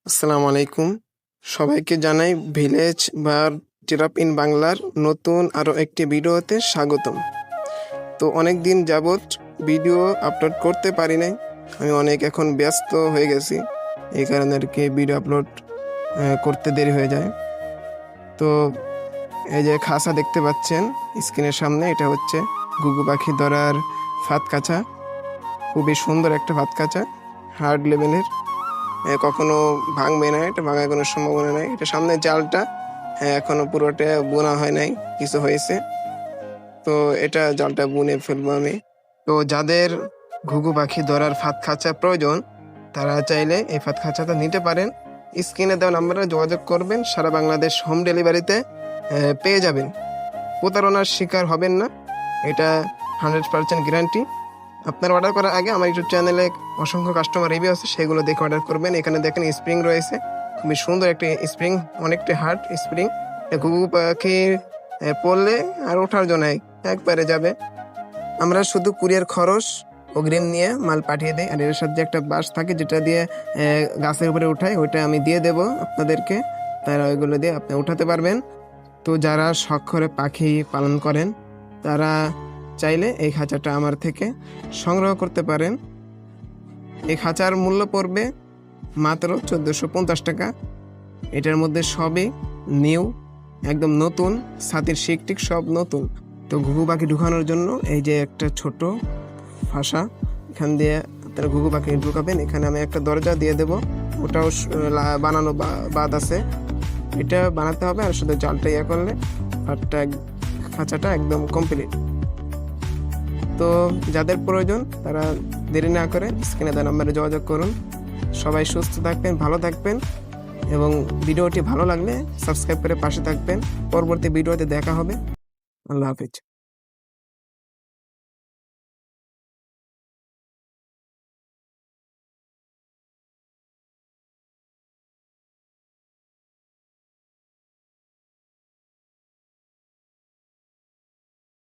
আসসালামু আলাইকুম। সবাইকে জানাই ভিলেজ বা টেরাপ ইন বাংলার নতুন আরও একটি ভিডিওতে স্বাগতম। তো অনেক দিন যাবৎ ভিডিও আপলোড করতে পারি নাই। আমি অনেক এখন ব্যস্ত হয়ে গেছি, এই কারণে আর কি ভিডিও আপলোড করতে দেরি হয়ে যায়। তো এই যে খাঁচা দেখতে পাচ্ছেন স্ক্রিনের সামনে, এটা হচ্ছে ঘুঘু পাখি ধরার ফাঁদ কাছা। খুবই সুন্দর একটা ফাঁদ কাছা, হার্ড লেভেলের, কখনো ভাঙবে না, এটা ভাঙার কোনো সম্ভাবনা নাই। এটা সামনে জালটা এখনো পুরোটা বোনা হয় নাই, কিছু হয়েছে, তো এটা জালটা বুনে ফেলবো আমি। তো যাদের ঘুঘু পাখি ধরার ফাঁদ খাঁচা প্রয়োজন, তারা চাইলে এই ফাঁদ খাঁচাটা নিতে পারেন। স্ক্রিনে দেওয়া নাম্বারে যোগাযোগ করবেন, সারা বাংলাদেশ হোম ডেলিভারিতে পেয়ে যাবেন। প্রতারণার শিকার হবেন না, এটা 100% গ্যারান্টি। আপনার অর্ডার করার আগে আমার ইউটিউব চ্যানেলে অসংখ্য কাস্টমার রিভিউ আছে, সেগুলো দেখে অর্ডার করবেন। এখানে দেখেন স্প্রিং রয়েছে, খুবই সুন্দর একটি স্প্রিং, অনেকটা হার্ড স্প্রিং। ঘুঘু পাখি পড়লে আর ওঠার জন্য একবারে যাবে। আমরা শুধু কুরিয়ার খরচ অগ্রিম নিয়ে মাল পাঠিয়ে দেয়, আর এর সাথে একটা বাস থাকে যেটা দিয়ে গাছের উপরে উঠায়, ওইটা আমি দিয়ে দেব আপনাদেরকে, তারা ওইগুলো দিয়ে আপনি উঠাতে পারবেন। তো যারা শখ করে পাখি পালন করেন, তারা চাইলে এই খাঁচাটা আমার থেকে সংগ্রহ করতে পারেন। এই খাঁচার মূল্য পড়বে মাত্র 1450 টাকা। এটার মধ্যে সবই নিউ, একদম নতুন, ছাতির শিকটিক সব নতুন। তো ঘুঘু পাখি ঢুকানোর জন্য এই যে একটা ছোট ফাঁসা, এখান দিয়ে আপনারা ঘুঘু পাখি ঢুকাবেন। এখানে আমি একটা দরজা দিয়ে দেব, ওটাও বানানো বাদ আছে, এটা বানাতে হবে। আর শুধু জালটা ইয়ে করলে খাঁচাটা একদম কমপ্লিট। তো যাদের প্রয়োজন তারা দেরি না করে স্ক্রিনে দেওয়া নাম্বারে যোগাযোগ করুন। সবাই সুস্থ থাকবেন, ভালো থাকবেন, এবং ভিডিওটি ভালো লাগলে সাবস্ক্রাইব করে পাশে থাকবেন। পরবর্তী ভিডিওতে দেখা হবে। আল্লাহ হাফেজ।